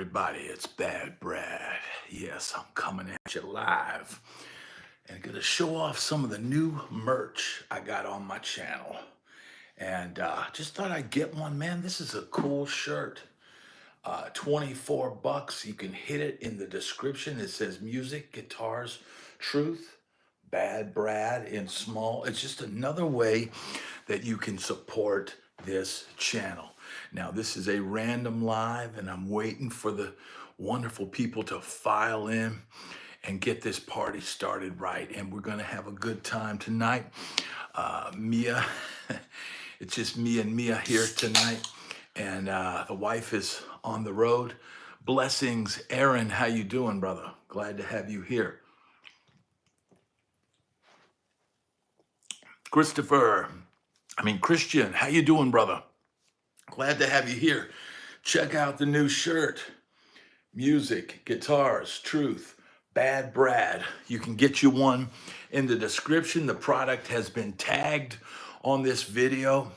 everybody, it's Bad Brad. Yes, I'm coming at you live and gonna show off some of the new merch I got on my channel. And just thought I'd get one, man. This is a cool shirt. 24 bucks. You can hit it in the description. It says music, guitars, truth, Bad Brad in small. It's just another way that you can support this channel. Now, this is a random live, and I'm waiting for the wonderful people to file in and get this party started right. And we're going to have a good time tonight. Mia, it's just me and Mia here tonight. And the wife is on the road. Blessings, Aaron. How you doing, brother? Glad to have you here. Christian, how you doing, brother? Glad to have you here. Check out the new shirt. Music, guitars, truth, Bad Brad. You can get you one in the description. The product has been tagged on this video.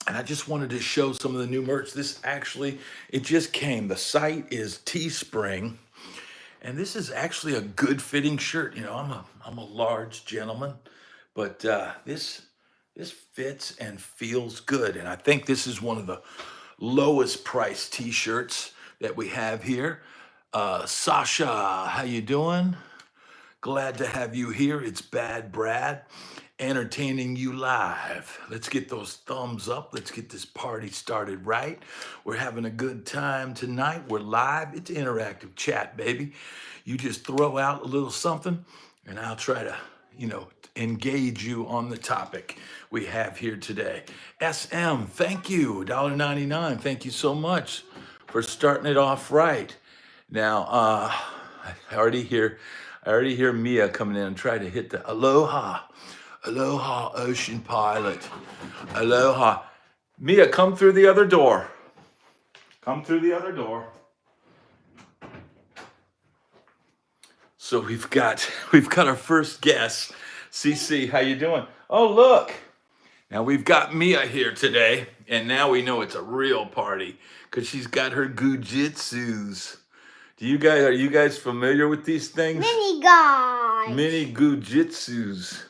And I just wanted to show some of the new merch. This actually, it just came. The site is Teespring. And this is actually a good fitting shirt. You know, I'm a large gentleman, but this fits and feels good. And I think this is one of the lowest price t-shirts that we have here. Sasha, how you doing? Glad to have you here. It's Bad Brad, entertaining you live. Let's get those thumbs up. Let's get this party started right. We're having a good time tonight. We're live. It's interactive chat, baby. You just throw out a little something, and I'll try to, engage you on the topic we have here today. SM, thank you. $1.99. Thank you so much for starting it off right. Now, I already hear Mia coming in and try to hit the aloha ocean pilot. Aloha. Mia, come through the other door. Come through the other door. So we've got our first guest. CC, how you doing? Oh, look. Now we've got Mia here today, and now we know it's a real party because she's got her gujitsus. Are you guys familiar with these things? Mini guys. Mini gujitsus.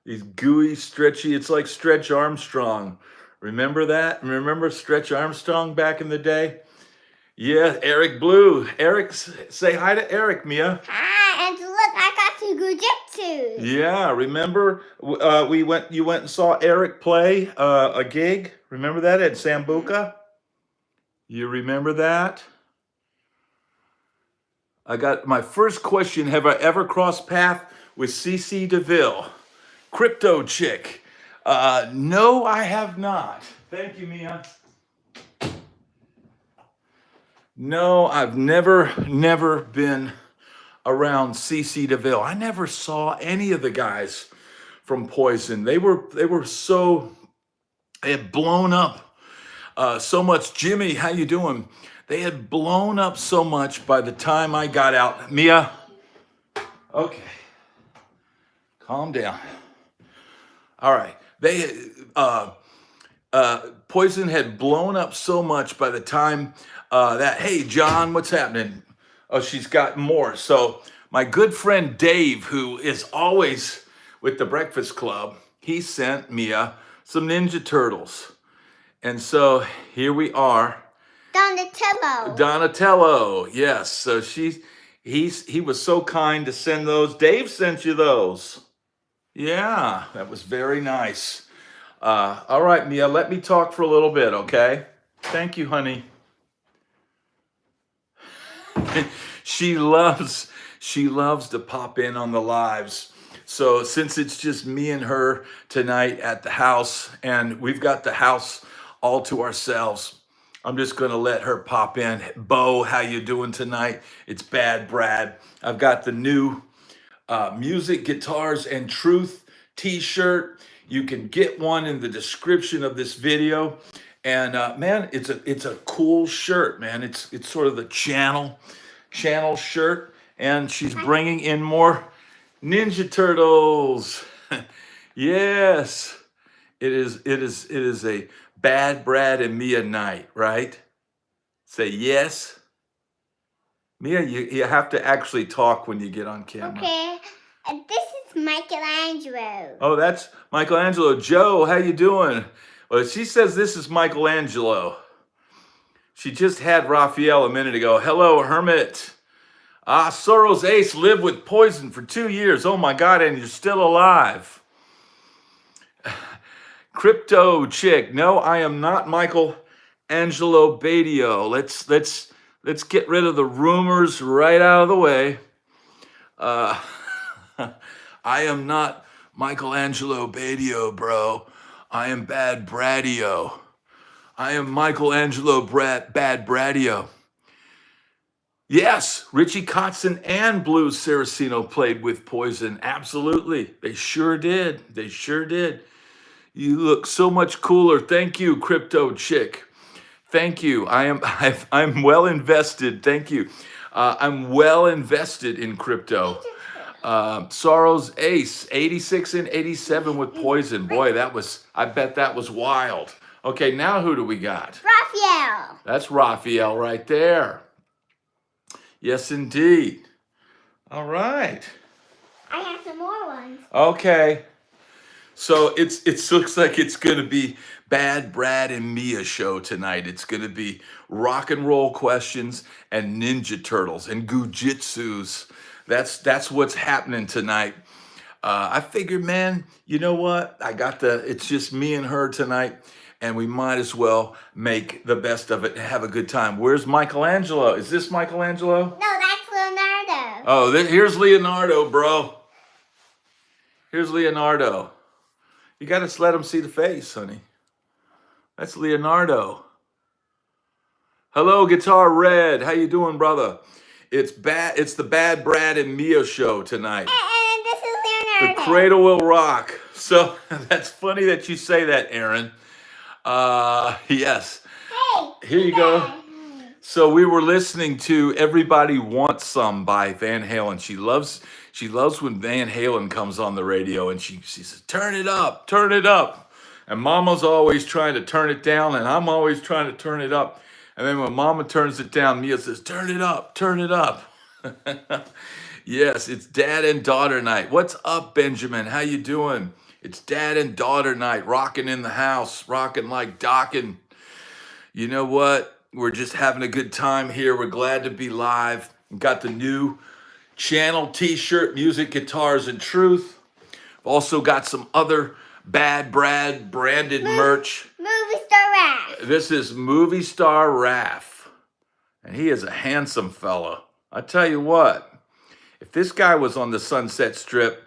These gooey, stretchy, it's like Stretch Armstrong. Remember that? Remember Stretch Armstrong back in the day? Yeah, Eric Blue. Eric, say hi to Eric, Mia. Hi, and look, I got two gujitsus. Yeah, remember you went and saw Eric play a gig? Remember that at Sambuca? You remember that? I got my first question. Have I ever crossed path with CC DeVille? Crypto chick. No, I have not. Thank you, Mia. No, I've never been around CC DeVille. I never saw any of the guys from Poison. They had blown up so much. Jimmy, how you doing? They had blown up so much by the time I got out. Mia, okay, calm down. All right, Poison had blown up so much by the time hey, John, what's happening? Oh, she's got more. So my good friend Dave, who is always with the Breakfast Club, he sent Mia some Ninja Turtles. And so here we are. Donatello, yes. So he was so kind to send those. Dave sent you those. Yeah, that was very nice. All right, Mia, let me talk for a little bit, okay? Thank you, honey. She loves to pop in on the lives. So since it's just me and her tonight at the house, and we've got the house all to ourselves, I'm just going to let her pop in. Bo, how you doing tonight? It's Bad Brad. I've got the new Music, Guitars, and Truth t-shirt. You can get one in the description of this video. And man, it's a cool shirt, man. It's sort of the channel shirt, and she's bringing in more Ninja Turtles. Yes, it is a Bad Brad and Mia night, right? Say yes. Mia, you have to actually talk when you get on camera. Okay. This is Michelangelo. Oh, that's Michelangelo. Joe, how you doing? Well, she says this is Michelangelo. She just had Raphael a minute ago. Hello, Hermit. Sorrow's ace lived with poison for 2 years. Oh my God, and you're still alive. Crypto chick. No, I am not Michelangelo Badio. Let's get rid of the rumors right out of the way. I am not Michelangelo Badio, bro. I am Bad Bradio. I am Michelangelo Bad Bradio. Yes, Richie Kotzen and Blue Saraceno played with poison. Absolutely. They sure did. They sure did. You look so much cooler. Thank you, Crypto Chick. Thank you. I'm well invested. Thank you. I'm well invested in crypto. Sorrow's ace, 86 and 87 with poison. Boy, I bet that was wild. Okay, now who do we got? Raphael. That's Raphael right there. Yes, indeed. All right. I have some more ones. Okay. So it looks like it's going to be Bad Brad and Mia show tonight. It's going to be rock and roll questions and Ninja Turtles and Gujitsus. That's what's happening tonight. I figured, man, you know what? It's just me and her tonight, and we might as well make the best of it and have a good time. Where's Michelangelo? Is this Michelangelo? No, that's Leonardo. Oh, here's Leonardo, bro. Here's Leonardo. You got to let him see the face, honey. That's Leonardo. Hello, Guitar Red. How you doing, brother? It's the Bad Brad and Mia show tonight. And this is The Leonardo. cradle will rock. So that's funny that you say that, Aaron. Yes. Hey. Here you go. So we were listening to "Everybody Wants Some" by Van Halen. She loves when Van Halen comes on the radio, and she says, "Turn it up, turn it up." And Mama's always trying to turn it down, and I'm always trying to turn it up. And then when Mama turns it down, Mia says, "Turn it up, turn it up." Yes, it's dad and daughter night. What's up, Benjamin? How you doing? It's dad and daughter night, rocking in the house, rocking like docking. You know what? We're just having a good time here. We're glad to be live. Got the new channel t-shirt, Music, Guitars, and Truth. Also got some other Bad Brad branded merch. Movie Star Raph. This is Movie Star Raph. And he is a handsome fellow. I tell you what, if this guy was on the Sunset Strip,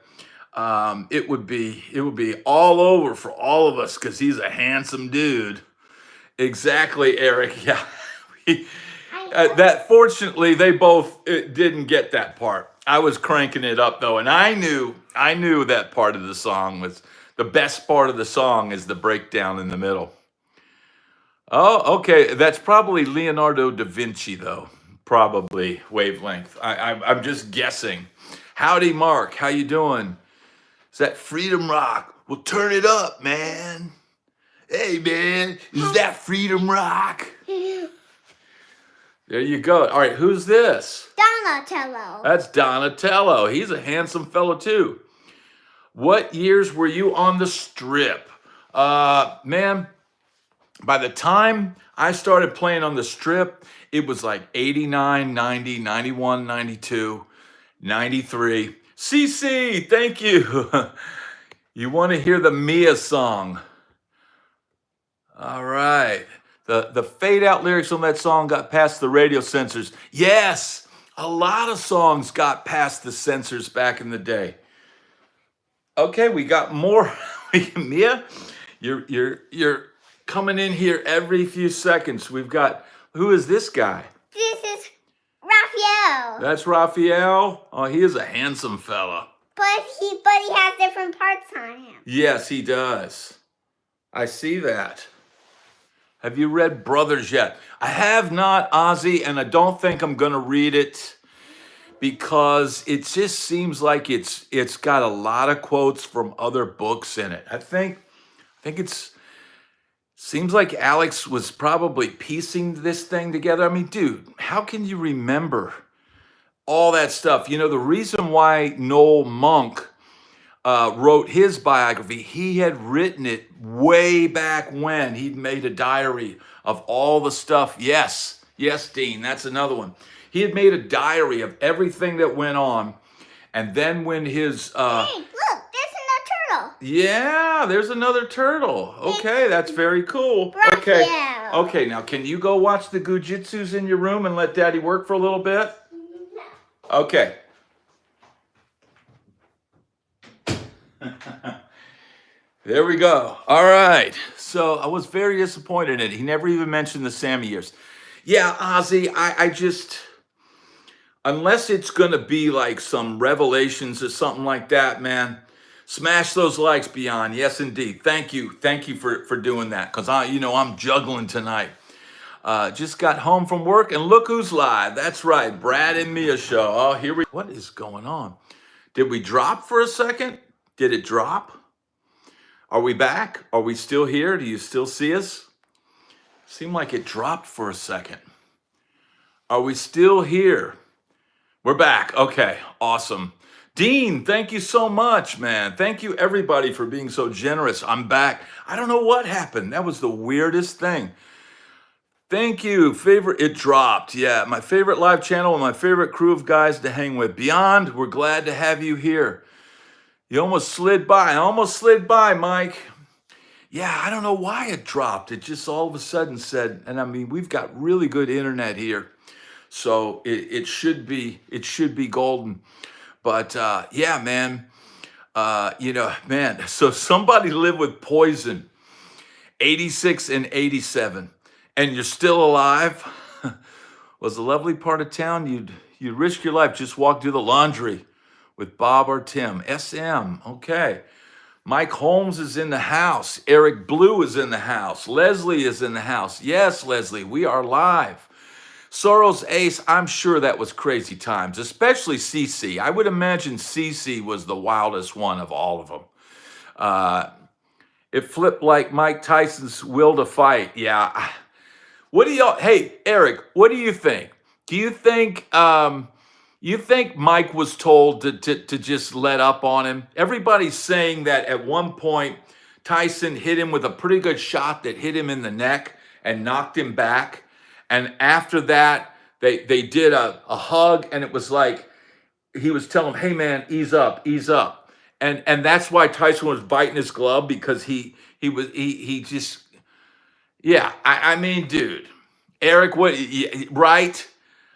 it would be all over for all of us because he's a handsome dude. Exactly, Eric. Yeah. That fortunately they both didn't get that part. I was cranking it up though, and I knew that part of the song was the best part of the song is the breakdown in the middle. Oh, okay. That's probably Leonardo da Vinci though. Probably wavelength. I'm just guessing. Howdy, Mark. How you doing? Is that Freedom Rock? Well, turn it up, man. Hey, man, is that Freedom Rock? There you go. All right, who's this? Donatello. That's Donatello. He's a handsome fellow, too. What years were you on the Strip? Man, by the time I started playing on the Strip, it was like 89, 90, 91, 92, 93. CC, thank you. You want to hear the Mia song? All right. The fade out lyrics on that song got past the radio censors. Yes, a lot of songs got past the censors back in the day. Okay, we got more. Mia, you're coming in here every few seconds. We've got, who is this guy? This is Raphael. That's Raphael. Oh, he is a handsome fella. But he has different parts on him. Yes, he does. I see that. Have you read Brothers yet? I have not, Ozzy, and I don't think I'm going to read it because it just seems like it's got a lot of quotes from other books in it. I think seems like Alex was probably piecing this thing together. I mean, dude, how can you remember all that stuff. You know, the reason why Noel Monk wrote his biography, he had written it way back when. He'd made a diary of all the stuff. Yes, yes, Dean, that's another one. He had made a diary of everything that went on. And then when his... Hey, look, there's another turtle. Yeah, there's another turtle. Okay, that's very cool. Okay, Raphael. okay, now can you go watch the Gujitsus in your room and let Daddy work for a little bit? Okay. There we go. All right. So I was very disappointed in it. He never even mentioned the Sammy years. Yeah, Ozzy, I just, unless it's going to be like some Revelations or something like that, man, smash those likes, Beyond. Yes, indeed. Thank you. Thank you for doing that, because I'm juggling tonight. Just got home from work, and look who's live. That's right, Brad and Mia show. Oh, here we. What is going on? Did we drop for a second? Did it drop? Are we back? Are we still here? Do you still see us? Seemed like it dropped for a second. Are we still here? We're back. Okay, awesome. Dean, thank you so much, man. Thank you, everybody, for being so generous. I'm back. I don't know what happened. That was the weirdest thing. Thank you. It dropped. Yeah, my favorite live channel and my favorite crew of guys to hang with. Beyond, we're glad to have you here. You almost slid by. I almost slid by, Mike. Yeah, I don't know why it dropped. It just all of a sudden said, and I mean, we've got really good internet here, so it should be golden. But yeah, man, man. So somebody lived with poison, 86 and 87, and you're still alive. Was a lovely part of town. You'd risk your life, just walk through the laundry with Bob or Tim. SM, okay. Mike Holmes is in the house. Eric Blue is in the house. Leslie is in the house. Yes, Leslie, we are live. Soros Ace, I'm sure that was crazy times, especially CC. I would imagine CC was the wildest one of all of them. It flipped like Mike Tyson's will to fight. Yeah. What do y'all, hey, Eric, what do you think? Do you think... you think Mike was told to just let up on him? Everybody's saying that at one point, Tyson hit him with a pretty good shot that hit him in the neck and knocked him back. And after that, they did a hug, and it was like he was telling him, hey, man, ease up, ease up. And that's why Tyson was biting his glove, because he just, yeah, I mean, dude, Eric, what, right?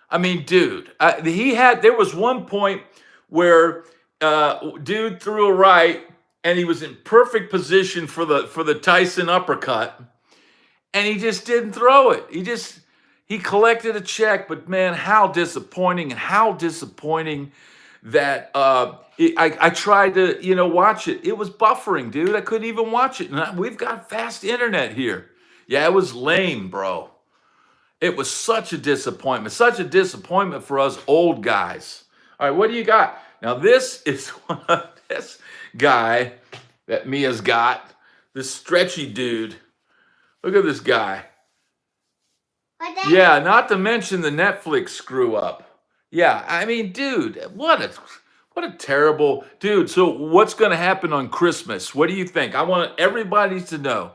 I mean, dude, there was one point where dude threw a right, and he was in perfect position for the Tyson uppercut, and he just didn't throw it. He collected a check, but man, how disappointing, and how disappointing that I tried to watch it. It was buffering, dude. I couldn't even watch it. And we've got fast internet here. Yeah, it was lame, bro. It was such a disappointment for us old guys. All right, what do you got? Now, this is this guy that Mia's got, this stretchy dude. Look at this guy. Yeah, not to mention the Netflix screw up. Yeah, I mean, dude, what a terrible dude. So what's going to happen on Christmas? What do you think? I want everybody to know.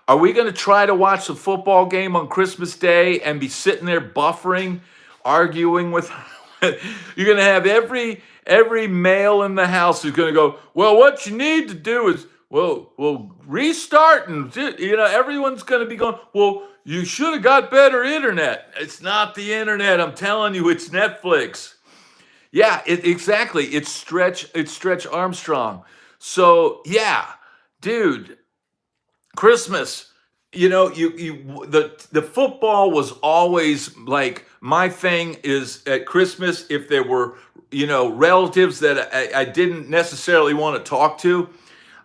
Are we going to try to watch the football game on Christmas Day and be sitting there buffering, arguing with... You're going to have every male in the house who's going to go, well, what you need to do is, well, restart. And, everyone's going to be going, well, you should have got better internet. It's not the internet. I'm telling you, it's Netflix. Yeah, exactly. It's Stretch Armstrong. So, yeah, dude... Christmas, the football was always like, my thing is at Christmas, if there were, relatives that I didn't necessarily want to talk to,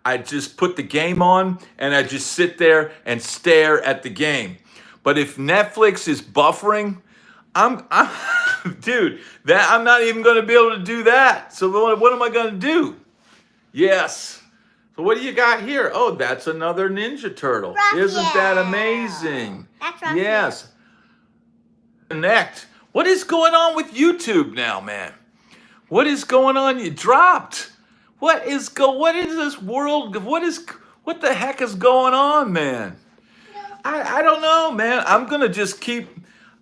I'd just put the game on and I'd just sit there and stare at the game. But if Netflix is buffering, dude, I'm not even going to be able to do that. So what am I going to do? Yes. So what do you got here? Oh, that's another Ninja Turtle. Raphael. Isn't that amazing? That's Raphael. Yes. Connect. What is going on with YouTube now, man? What is going on? You dropped. What is this world? What the heck is going on, man? I don't know, man. I'm gonna just keep.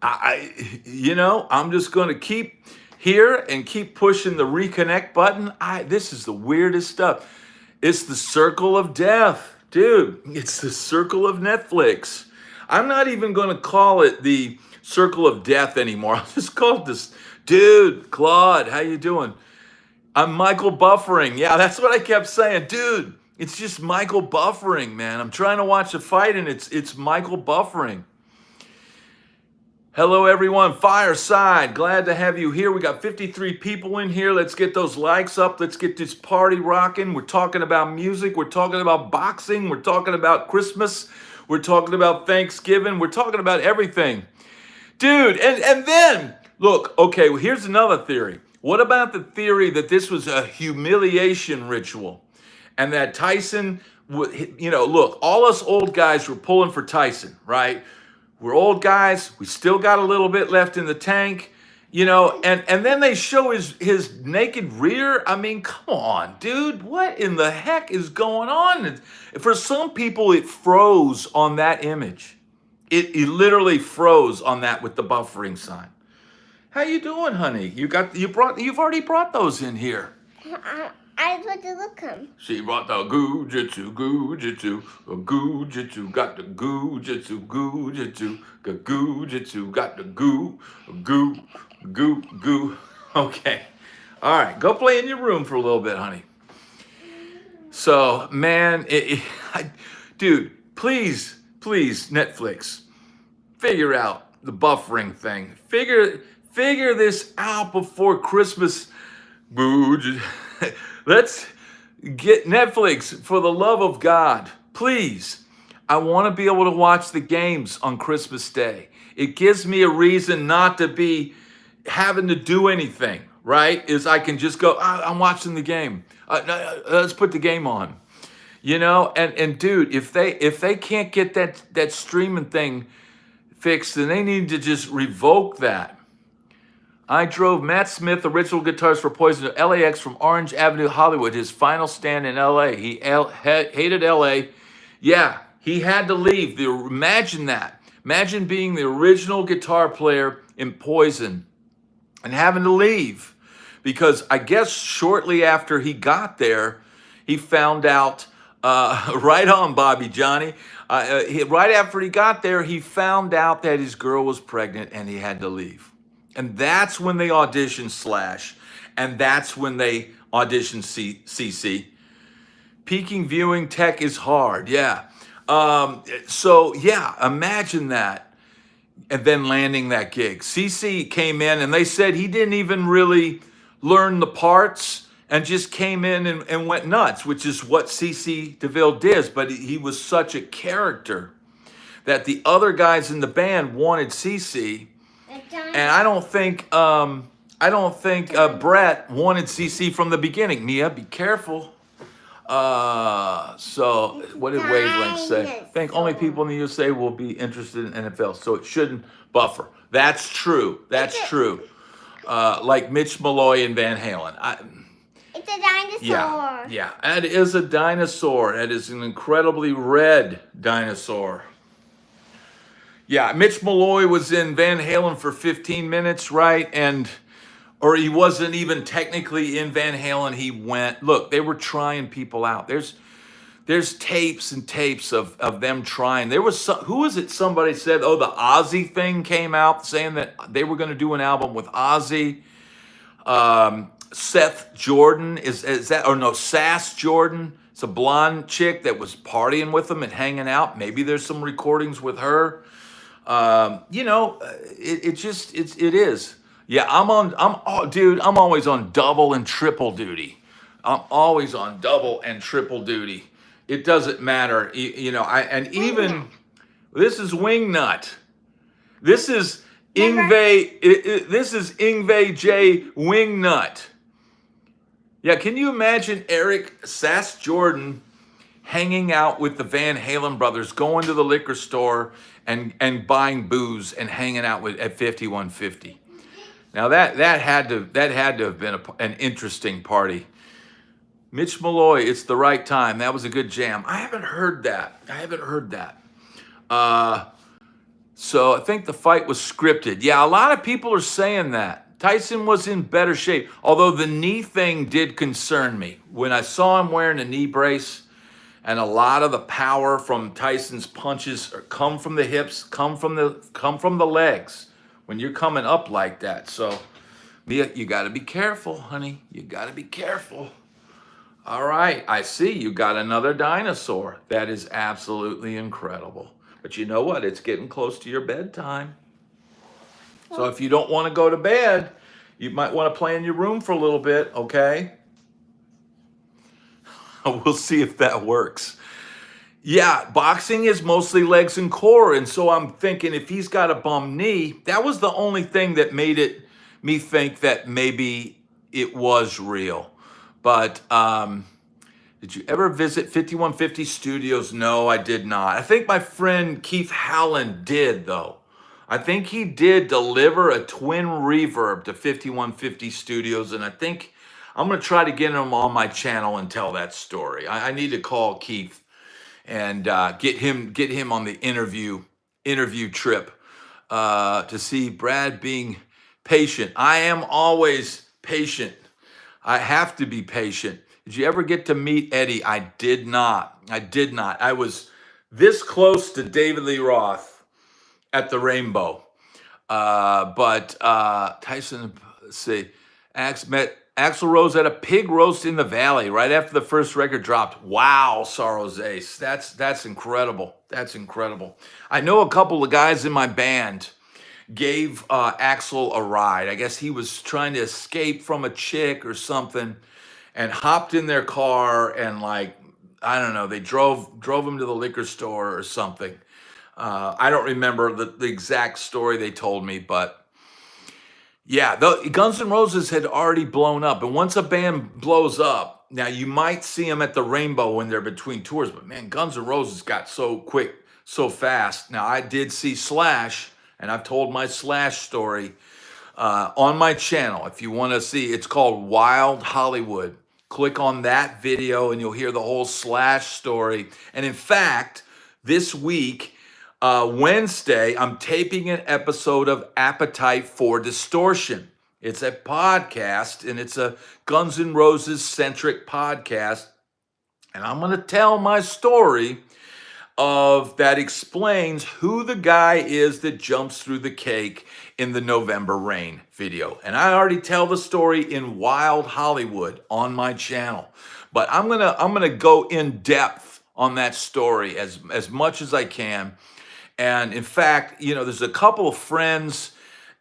I'm just gonna keep here and keep pushing the reconnect button. This is the weirdest stuff. It's the circle of death, dude. It's the circle of Netflix. I'm not even gonna call it the circle of death anymore. I'll just call it this. Dude, Claude, how you doing? I'm Michael buffering. Yeah, that's what I kept saying. Dude, it's just Michael buffering, man. I'm trying to watch a fight and it's Michael buffering. Hello, everyone. Fireside. Glad to have you here. We got 53 people in here. Let's get those likes up. Let's get this party rocking. We're talking about music. We're talking about boxing. We're talking about Christmas. We're talking about Thanksgiving. We're talking about everything. Dude, and then, look, okay, well, here's another theory. What about the theory that this was a humiliation ritual and that Tyson, look, all us old guys were pulling for Tyson, right? We're old guys. We still got a little bit left in the tank, and then they show his naked rear. I mean, come on, dude. What in the heck is going on? For some people, it froze on that image. It literally froze on that with the buffering sign. How you doing, honey? You've already brought those in here. I want to look them. She brought the goo-jitsu, got the goo-jitsu, got the goo. Okay. All right, go play in your room for a little bit, honey. So, man, dude, please, Netflix, figure out the buffering thing. Figure this out before Christmas. Let's get Netflix, for the love of God, please. I want to be able to watch the games on Christmas Day. It gives me a reason not to be having to do anything, right? Is I can just go, I'm watching the game. Let's put the game on. And dude, if they can't get that streaming thing fixed, then they need to just revoke that. I drove Matt Smith, original guitarist for Poison, to LAX from Orange Avenue, Hollywood, his final stand in LA. He hated LA. Yeah, he had to leave. Imagine that. Imagine being the original guitar player in Poison and having to leave. Because I guess shortly after he got there, he found out, right on, Bobby Johnny. Right after he got there, he found out that his girl was pregnant and he had to leave. And that's when they auditioned Slash. And that's when they auditioned CC. Peaking viewing tech is hard, yeah. Imagine that. And then landing that gig. CC came in and they said he didn't even really learn the parts and just came in and went nuts, which is what CC DeVille did. But he was such a character that the other guys in the band wanted CC. And I don't think Brett wanted CC from the beginning. Mia, be careful. So what did Wavelength say? I think only people in the USA will be interested in NFL, so it shouldn't buffer. That's true. That's true. Like Mitch Malloy and Van Halen. It's a dinosaur. Yeah, that is a dinosaur. That is an incredibly red dinosaur. Yeah, Mitch Malloy was in Van Halen for 15 minutes, right? Or he wasn't even technically in Van Halen. He went, look, they were trying people out. There's tapes and tapes of them trying. There was who was it? Somebody said, the Ozzy thing came out saying that they were going to do an album with Ozzy. Seth Jordan is that, or no, Sass Jordan. It's a blonde chick that was partying with them and hanging out. Maybe there's some recordings with her. It is. Yeah, I'm always on double and triple duty. I'm always on double and triple duty. It doesn't matter. This is Wingnut. This is Yngwie. This is Yngwie J. Wingnut. Yeah, can you imagine Eric Sass Jordan hanging out with the Van Halen brothers, going to the liquor store and buying booze and hanging out at 5150? Now that had to have been an interesting party. Mitch Malloy, It's the Right Time. That was a good jam. I haven't heard that. So I think the fight was scripted. Yeah, a lot of people are saying that. Tyson was in better shape, although the knee thing did concern me. When I saw him wearing a knee brace, and a lot of the power from Tyson's punches come from the hips, come from the legs when you're coming up like that. So, Mia, you got to be careful, honey. You got to be careful. All right, I see you got another dinosaur. That is absolutely incredible. But you know what? It's getting close to your bedtime. So if you don't want to go to bed, you might want to play in your room for a little bit, okay? We'll see if that works. Yeah, boxing is mostly legs and core. And so I'm thinking if he's got a bum knee, that was the only thing that made me think that maybe it was real. But did you ever visit 5150 Studios? No, I did not. I think my friend Keith Halen did, though. I think he did deliver a twin reverb to 5150 Studios, and I think I'm going to try to get him on my channel and tell that story. I need to call Keith and get him on the interview trip to see Brad being patient. I am always patient. I have to be patient. Did you ever get to meet Eddie? I did not. I was this close to David Lee Roth at the Rainbow. But Tyson, let's see, met Axl Rose at a pig roast in the Valley right after the first record dropped. Wow, Sorrow's Ace. That's incredible. That's incredible. I know a couple of guys in my band gave Axl a ride. I guess he was trying to escape from a chick or something and hopped in their car and I don't know, they drove him to the liquor store or something. I don't remember the exact story they told me, but yeah, the Guns N' Roses had already blown up. And once a band blows up, now you might see them at the Rainbow when they're between tours, but man, Guns N' Roses got so quick, so fast. Now I did see Slash, and I've told my Slash story on my channel. If you want to see, it's called Wild Hollywood. Click on that video and you'll hear the whole Slash story. And in fact, this week, Wednesday, I'm taping an episode of Appetite for Distortion. It's a podcast, and it's a Guns N' Roses centric podcast. And I'm going to tell my story that explains who the guy is that jumps through the cake in the November Rain video. And I already tell the story in Wild Hollywood on my channel. But I'm gonna go in depth on that story as much as I can. And in fact, there's a couple of friends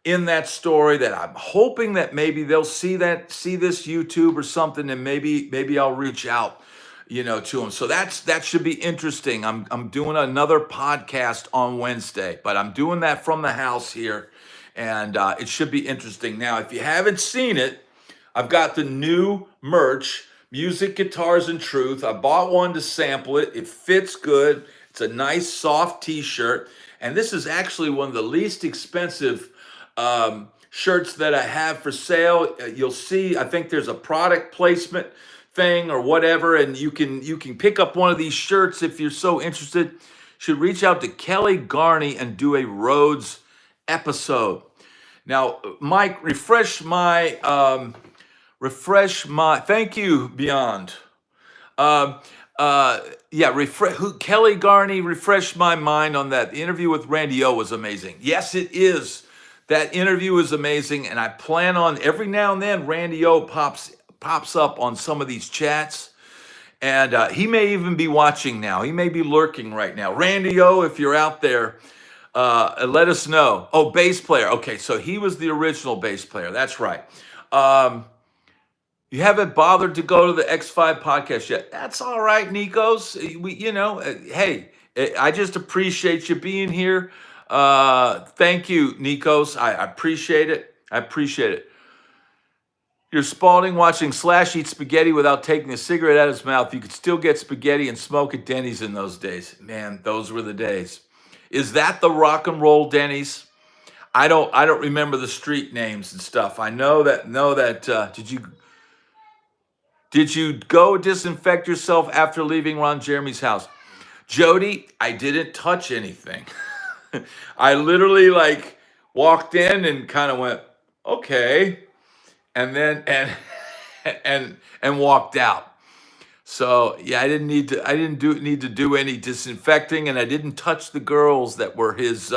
in that story that I'm hoping that maybe they'll see this YouTube or something, and maybe I'll reach out to them. So that should be interesting. I'm doing another podcast on Wednesday, but I'm doing that from the house here, and it should be interesting. Now, if you haven't seen it, I've got the new merch, Music, Guitars, and Truth. I bought one to sample it. It fits good. It's a nice soft t-shirt, and this is actually one of the least expensive shirts that I have for sale. You'll see, I think there's a product placement thing or whatever, and you can pick up one of these shirts if you're so interested. Should reach out to Kelly Garney and do a Rhodes episode. Now, Mike, refresh my thank you, Beyond. Kelly Garney, refresh my mind on that. The interview with Randy O was amazing. Yes, it is. That interview is amazing, and I plan on every now and then Randy O pops up on some of these chats, and he may even be watching now. He may be lurking right now. Randy O, if you're out there, let us know. Oh, bass player. Okay, so he was the original bass player. That's right. You haven't bothered to go to the X5 podcast yet. That's all right, Nikos. Hey, I just appreciate you being here. Thank you, Nikos. I appreciate it. You're Spalding watching Slash eat spaghetti without taking a cigarette out of his mouth. You could still get spaghetti and smoke at Denny's in those days. Man, those were the days. Is that the rock and roll Denny's? I don't remember the street names and stuff. I know that did you go disinfect yourself after leaving Ron Jeremy's house? Jody, I didn't touch anything. I literally like walked in and kind of went, okay, and then and walked out. So yeah, I didn't need to do any disinfecting, and I didn't touch the girls that were his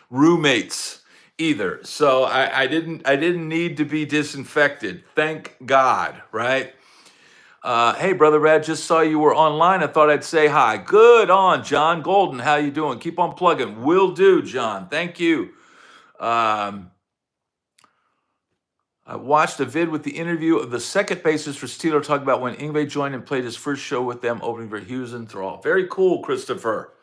roommates either. So I didn't need to be disinfected. Thank God, right? Hey, Brother Rad, just saw you were online. I thought I'd say hi. Good on, John Golden. How you doing? Keep on plugging. Will do, John. Thank you. Um, I watched a vid with the interview of the second bassist for Steeler talking about when Ingve joined and played his first show with them, opening for Hughes and Thrall. Very cool, Christopher.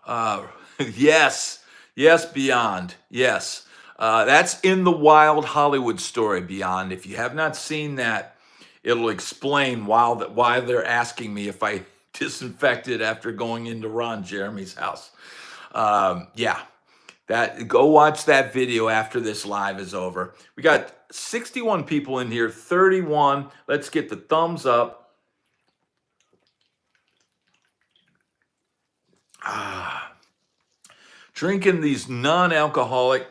Uh, yes, yes, Beyond. Yes. That's in the Wild Hollywood story, Beyond. If you have not seen that, it'll explain why they're asking me if I disinfected after going into Ron Jeremy's house. Yeah, go watch that video after this live is over. We got 61 people in here, 31. Let's get the thumbs up. Drinking these non-alcoholic,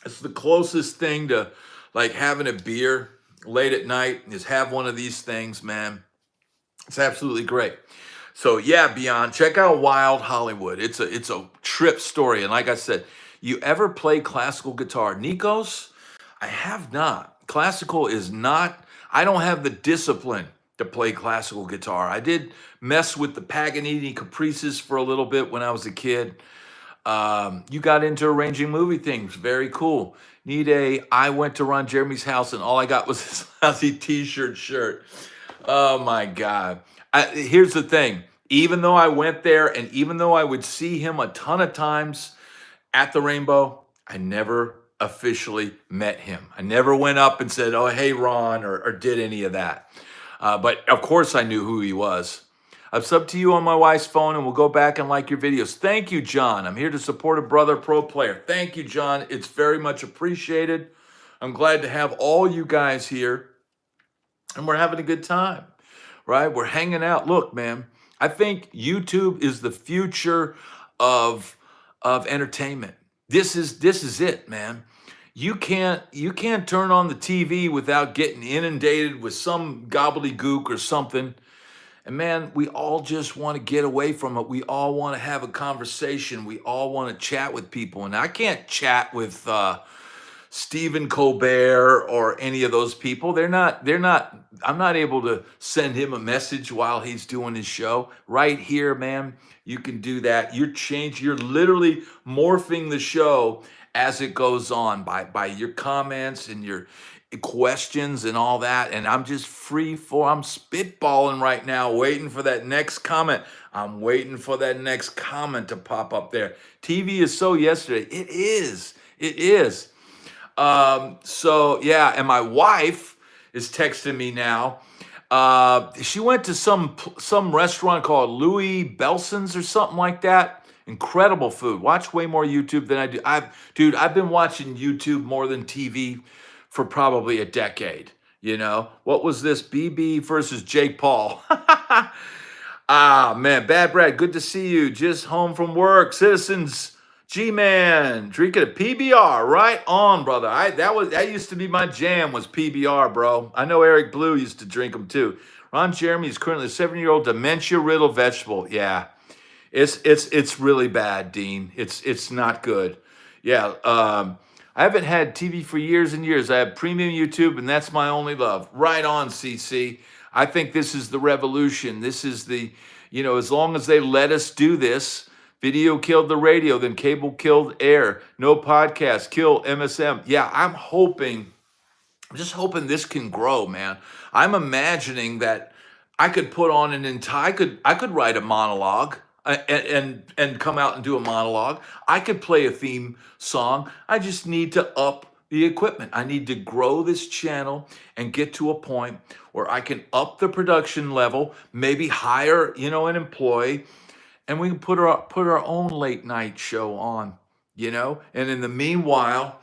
it's the closest thing to like having a beer late at night, is have one of these things, man. It's absolutely great. So yeah, Beyond, check out Wild Hollywood. It's a trip story. And like I said, you ever play classical guitar? Nikos, I have not. Classical is not, I don't have the discipline to play classical guitar. I did mess with the Paganini Caprices for a little bit when I was a kid. You got into arranging movie things. Very cool. I went to Ron Jeremy's house and all I got was this lousy t-shirt shirt. Oh my God. Here's the thing. Even though I went there and even though I would see him a ton of times at the Rainbow, I never officially met him. I never went up and said, oh, hey, Ron, or did any of that. But of course I knew who he was. I've subbed to you on my wife's phone and we'll go back and like your videos. Thank you, John. I'm here to support a brother pro player. Thank you, John. It's very much appreciated. I'm glad to have all you guys here and we're having a good time, right? We're hanging out. Look, man, I think YouTube is the future of entertainment. This is it, man. You can't turn on the TV without getting inundated with some gobbledygook or something. And man, we all just want to get away from it. We all want to have a conversation. We all want to chat with people. And I can't chat with Stephen Colbert or any of those people. I'm not able to send him a message while he's doing his show. Right here, man, you can do that. You're literally morphing the show as it goes on by your comments and your questions and all that. And I'm just I'm spitballing right now, waiting for that next comment. I'm waiting for that next comment to pop up there. TV is so yesterday. It is. So yeah, and my wife is texting me now. She went to some restaurant called Louis Belson's or something like that. Incredible food. Watch way more YouTube than I do. I've been watching YouTube more than TV for probably a decade. You know, what was this? BB versus Jake Paul. Ah, man, Bad Brad, good to see you. Just home from work. Citizens, G-Man, drinking a PBR. Right on, brother. That used to be my jam, was PBR, bro. I know Eric Blue used to drink them too. Ron Jeremy is currently a 7-year-old dementia-riddled vegetable. Yeah, it's really bad, Dean. It's not good. Yeah, I haven't had TV for years and years. I have premium YouTube, and that's my only love. Right on, CC. I think this is the revolution. This is as long as they let us do this, video killed the radio, then cable killed air. No podcast, kill MSM. Yeah, I'm just hoping this can grow, man. I'm imagining that I could put on I could write a monologue and come out and do a monologue. I could play a theme song. I just need to up the equipment. I need to grow this channel and get to a point where I can up the production level, maybe hire, an employee, and we can put our own late night show on you know? And in the meanwhile,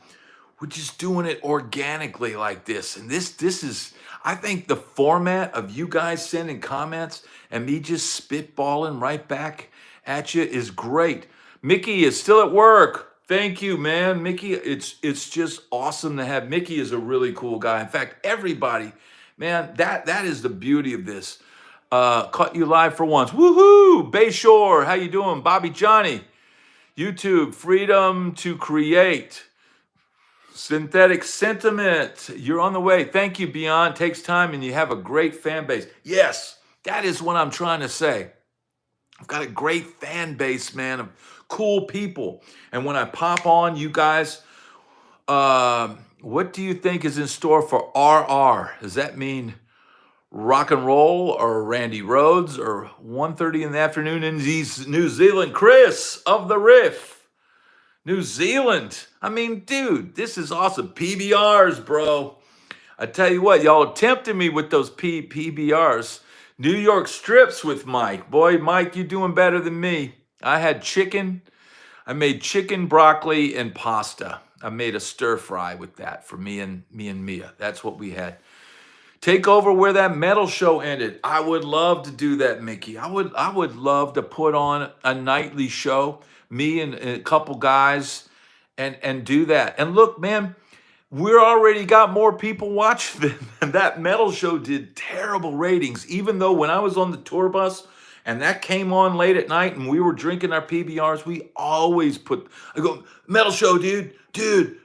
we're just doing it organically like this. And this is, I think the format of you guys sending comments and me just spitballing right back at you is great. Mickey is still at work. Thank you, man. Mickey, it's just awesome to have Mickey is a really cool guy. In fact, everybody, man, that is the beauty of this. Caught you live for once. Woohoo! Bayshore, how you doing? Bobby Johnny, YouTube, freedom to create. Synthetic sentiment, you're on the way. Thank you, Beyond. Takes time and you have a great fan base. Yes, that is what I'm trying to say. I've got a great fan base, man, of cool people. And when I pop on, you guys, what do you think is in store for RR? Does that mean rock and roll or Randy Rhodes or 1:30 in the afternoon in New Zealand? Chris of the Riff. New Zealand. I mean, dude, this is awesome. PBRs, bro. I tell you what, y'all tempted me with those PBRs. New York strips with Mike. Boy, Mike, you doing better than me. I had chicken. I made chicken, broccoli, and pasta. I made a stir fry with that for me and Mia. That's what we had. Take over where that metal show ended. I would love to do that, Mickey. I would love to put on a nightly show, me and a couple guys, and do that. And look, man, we're already got more people watching than that metal show did. Terrible ratings, even though when I was on the tour bus and that came on late at night and we were drinking our PBRs, we always I go, metal show, dude,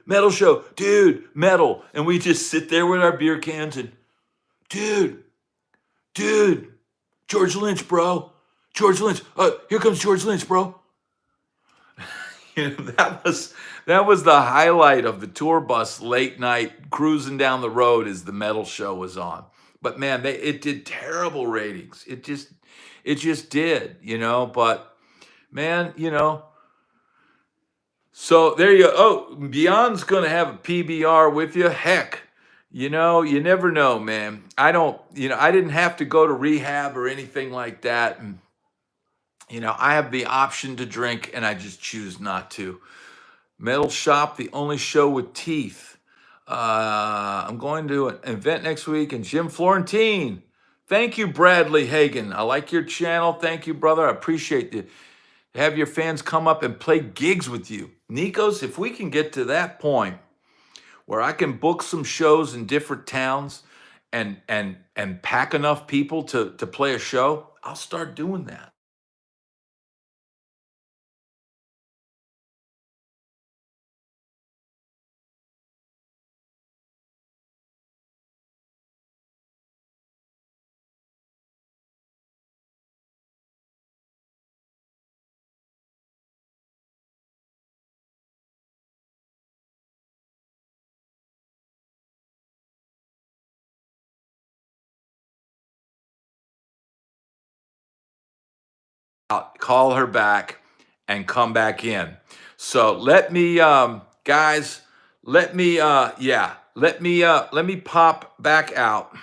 metal show, dude, metal. And we just sit there with our beer cans and, dude, George Lynch, bro. George Lynch. Here comes George Lynch, bro. That was the highlight of the tour bus late night cruising down the road as the metal show was on. But man, it did terrible ratings. It just did, but man, so there you go. Oh, Beyond's going to have a PBR with you. Heck, you never know, man. I didn't have to go to rehab or anything like that. And, I have the option to drink and I just choose not to. Metal Shop, the only show with teeth. I'm going to an event next week and Jim Florentine. Thank you, Bradley Hagan. I like your channel. Thank you, brother. I appreciate it. Have your fans come up and play gigs with you. Nikos, if we can get to that point where I can book some shows in different towns and pack enough people to play a show, I'll start doing that. Call her back and come back in. So let me, guys, let me pop back out.